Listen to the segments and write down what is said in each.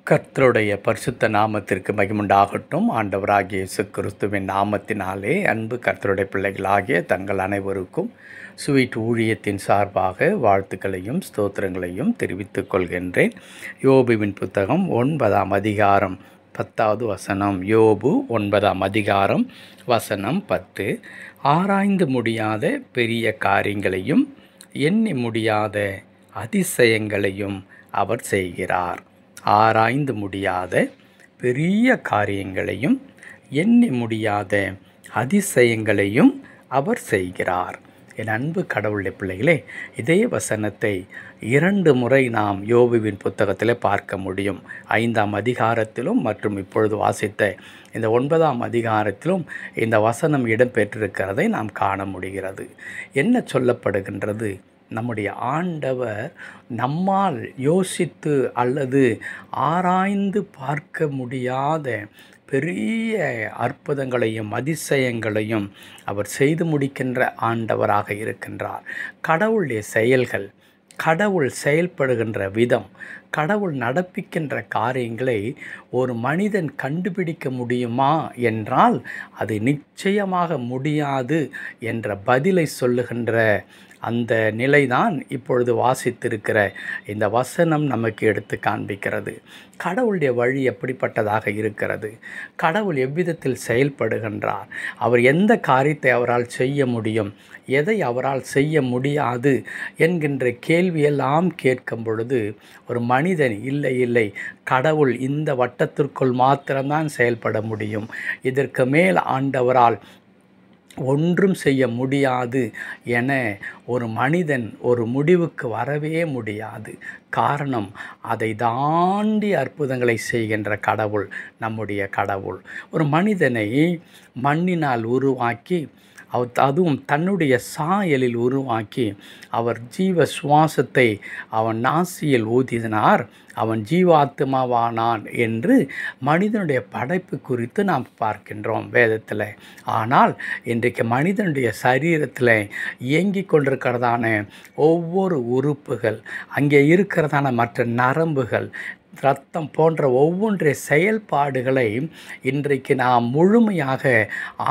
கர்த்தருடைய பரிசுத்த நாமத்திற்கு மகிமுண்டாகட்டும். ஆண்டவராகிய இயேசு கிறிஸ்துவின் நாமத்தினாலே அன்பு கர்த்தருடைய பிள்ளைகளாகிய தங்கள் அனைவருக்கும் ஸ்வீட் ஊழியத்தின் சார்பாக வாழ்த்துக்களையும் ஸ்தோத்திரங்களையும் தெரிவித்துக் கொள்கின்றேன். யோபுவின் புத்தகம் 9ஆம் அதிகாரம் 10வது வசனம். யோபு 9ஆம் அதிகாரம் வசனம் 10. ஆராய்ந்து முடியாத பெரிய காரியங்களையும் எண்ணி முடியாத அதிசயங்களையும் அவர் செய்கிறார். ஆராய்ந்து முடியாத பெரிய காரியங்களையும் எண்ணி முடியாத அதிசயங்களையும் அவர் செய்கிறார். என் அன்பு கடவுளுடைய பிள்ளைகளே, இதே வசனத்தை 2 முறை நாம் யோபுவின் புத்தகத்தில் பார்க்க முடியும். 5ஆம் அதிகாரத்திலும் மற்றும் இப்பொழுது வாசித்த இந்த 9ஆம் அதிகாரத்திலும் இந்த வசனம் இடம்பெற்றிருக்கிறதை நாம் காண முடிகிறது. என்ன சொல்லப்படுகின்றது? நம்முடைய ஆண்டவர் நம்மால் யோசித்து அல்லது ஆராய்ந்து பார்க்க முடியாத பெரிய அற்புதங்களையும் அதிசயங்களையும் அவர் செய்து முடிக்கின்ற ஆண்டவராக இருக்கின்றார். கடவுளுடைய செயல்கள், கடவுள் செயல்படுகின்ற விதம், கடவுள் நடப்பிக்கின்ற காரியங்களை ஒரு மனிதன் கண்டுபிடிக்க முடியுமா என்றால் அது நிச்சயமாக முடியாது என்ற பதிலை சொல்லுகின்ற அந்த நிலைதான் இப்பொழுது வாசித்திருக்கிற இந்த வசனம் நமக்கு எடுத்து காண்பிக்கிறது. கடவுளுடைய வழி எப்படிப்பட்டதாக இருக்கிறது? கடவுள் எவ்விதத்தில் செயல்படுகின்றார்? அவர் எந்த காரியத்தை அவரால் செய்ய முடியும், எதை அவரால் செய்ய முடியாது என்கின்ற கேள்வியெல்லாம் கேட்கும் பொழுது ஒரு மனிதன் இல்லை கடவுள் இந்த வட்டத்திற்குள் மாத்திரம்தான் செயல்பட முடியும், இதற்கு மேல் ஆண்டவரால் ஒன்றும் செய்ய முடியாது என ஒரு மனிதன் ஒரு முடிவுக்கு வரவே முடியாது. காரணம், அதை தாண்டி அற்புதங்களை செய்கின்ற கடவுள் நம்முடைய கடவுள். ஒரு மனிதனை மண்ணினால் உருவாக்கி அதுவும் தன்னுடைய சாயலில் உருவாக்கி அவர் ஜீவ சுவாசத்தை அவன் நாசியில் ஊதினார், அவன் ஜீவாத்மாவானான் என்று மனிதனுடைய படைப்பு குறித்து நாம் பார்க்கின்றோம் வேதத்தில். ஆனால் இன்றைக்கு மனிதனுடைய சரீரத்தில் இயங்கி கொண்டிருக்கிறதான ஒவ்வொரு உறுப்புகள், அங்கே இருக்கிறதான மற்ற நரம்புகள், இரத்தம் போன்ற ஒவ்வொன்றிய செயல்பாடுகளை இன்றைக்கு நாம் முழுமையாக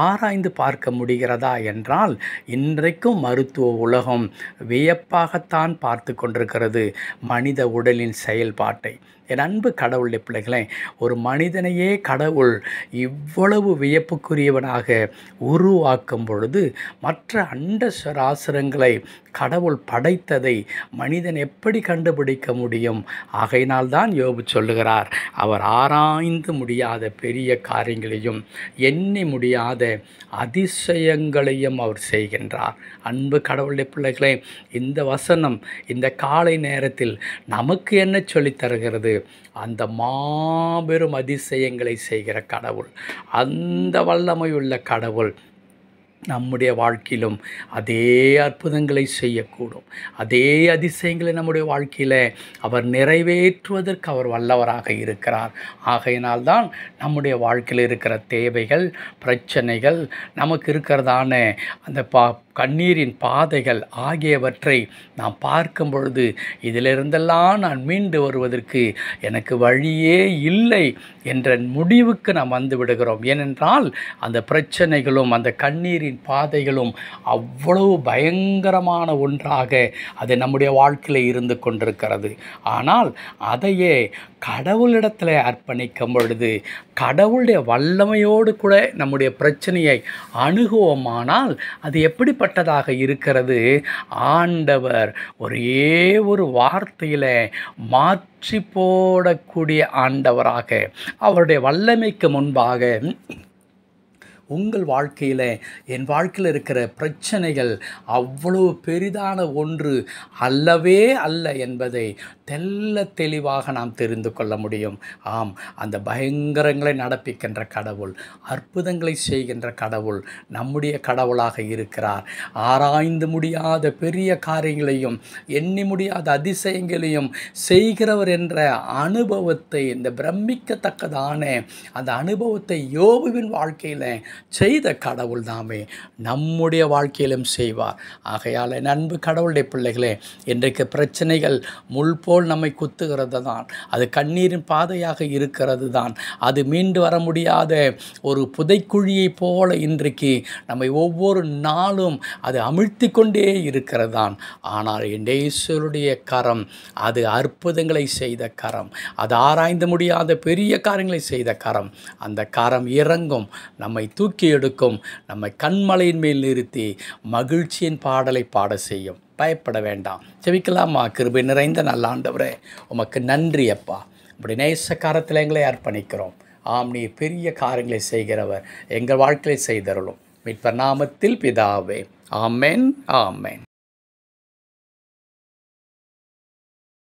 ஆராய்ந்து பார்க்க முடிகிறதா என்றால் இன்றைக்கும் மருத்துவ உலகம் வியப்பாகத்தான் பார்த்து கொண்டிருக்கிறது மனித உடலின் செயல்பாட்டை. என் அன்பு கடவுளுடைய பிள்ளைகளே, ஒரு மனிதனையே கடவுள் இவ்வளவு வியப்புக்குரியவனாக உருவாக்கும் பொழுது மற்ற அண்ட சராசரங்களை கடவுள் படைத்ததை மனிதன் எப்படி கண்டுபிடிக்க முடியும்? ஆகையினால்தான் யோபு சொல்லுகிறார், அவர் ஆராய்ந்து முடியாத பெரிய காரியங்களையும் எண்ணி முடியாத அதிசயங்களையும் அவர் செய்கின்றார். அன்பு கடவுளுடைய பிள்ளைகளே, இந்த வசனம் இந்த காலை நேரத்தில் நமக்கு என்ன சொல்லித் தருகிறது? அந்த மாபெரும் அதிசயங்களை செய்கிற கடவுள், அந்த வல்லமையுள்ள கடவுள் நம்முடைய வாழ்க்கையிலும் அதே அற்புதங்களை செய்யக்கூடும். அதே அதிசயங்களை நம்முடைய வாழ்க்கையில் அவர் நிறைவேற்றுவதற்கு அவர் வல்லவராக இருக்கிறார். ஆகையினால்தான் நம்முடைய வாழ்க்கையில் இருக்கிற தேவைகள், பிரச்சனைகள், நமக்கு இருக்கிறதான அந்த கண்ணீரின் பாதைகள் ஆகியவற்றை நாம் பார்க்கும் பொழுது இதிலிருந்தெல்லாம் நான் மீண்டு வருவதற்கு எனக்கு வழியே இல்லை என்ற முடிவுக்கு நாம் வந்து விடுகிறோம். ஏனென்றால் அந்த பிரச்சனைகளும் அந்த கண்ணீரின் பாதைகளும் அவ்வளவு பயங்கரமான ஒன்றாக அது நம்முடைய வாழ்க்கையில் இருந்து கொண்டிருக்கிறது. ஆனால் அதையே கடவுளிடத்தில் அர்ப்பணிக்கும் பொழுது கடவுளுடைய வல்லமையோடு கூட நம்முடைய பிரச்சனையை அணுகுவோமானால் அது எப்படிப்பட்டதாக இருக்கிறது? ஆண்டவர் ஒரே ஒரு வார்த்தையில் மாற்றி போடக்கூடிய ஆண்டவராக, அவருடைய வல்லமைக்கு முன்பாக உங்கள் வாழ்க்கையில், என் வாழ்க்கையில் இருக்கிற பிரச்சனைகள் அவ்வளவு பெரிதான ஒன்று அல்லவே அல்ல என்பதை தெல்ல தெளிவாக நாம் தெரிந்து கொள்ள முடியும். ஆம், அந்த பயங்கரங்களை நடப்பிக்கின்ற கடவுள், அற்புதங்களை செய்கின்ற கடவுள் நம்முடைய கடவுளாக இருக்கிறார். ஆராய்ந்து முடியாத பெரிய காரியங்களையும் எண்ணி முடியாத அதிசயங்களையும் செய்கிறவர் என்ற அனுபவத்தை, இந்த பிரமிக்கத்தக்கதான அந்த அனுபவத்தை யோபுவின் வாழ்க்கையில் செய்த கடவுள் தாமே நம்முடைய வாழ்க்கையிலும் செய்வார். ஆகையால் என் அன்பு கடவுளுடைய பிள்ளைகளே, இன்றைக்கு பிரச்சனைகள் முள் போல் நம்மை குத்துகிறது தான், அது கண்ணீரின் பாதையாக இருக்கிறது தான், அது மீண்டு வர முடியாத ஒரு புதைக்குழியை போல இன்றைக்கு நம்மை ஒவ்வொரு நாளும் அது அமிழ்த்தி கொண்டே இருக்கிறது தான். ஆனால் என் இயேசுவுடைய கரம், அது அற்புதங்களை செய்த கரம், அது ஆராய்ந்து முடியாத பெரிய காரியங்களை செய்த கரம். அந்த கரம் இறங்கும், நம்மை தூக்கி எடுக்கும், நம்மை கண்மலையின் மேல் நிறுத்தி மகிழ்ச்சியின் பாடலை பாட செய்யும். பயப்பட வேண்டாம். ஜெபிக்கலாமா? கிருபை நிறைந்த நல்ல ஆண்டவரே, உமக்கு நன்றி அப்பா. இப்படி நேசக்காரத்தில் எங்களை அர்ப்பணிக்கிறோம். ஆம், நீர் பெரிய காரியங்களை செய்கிறவர். எங்கள் வாழ்க்கையை செய்தருளும். மீட்பர் நாமத்தில் பிதாவே. ஆமென், ஆமென்.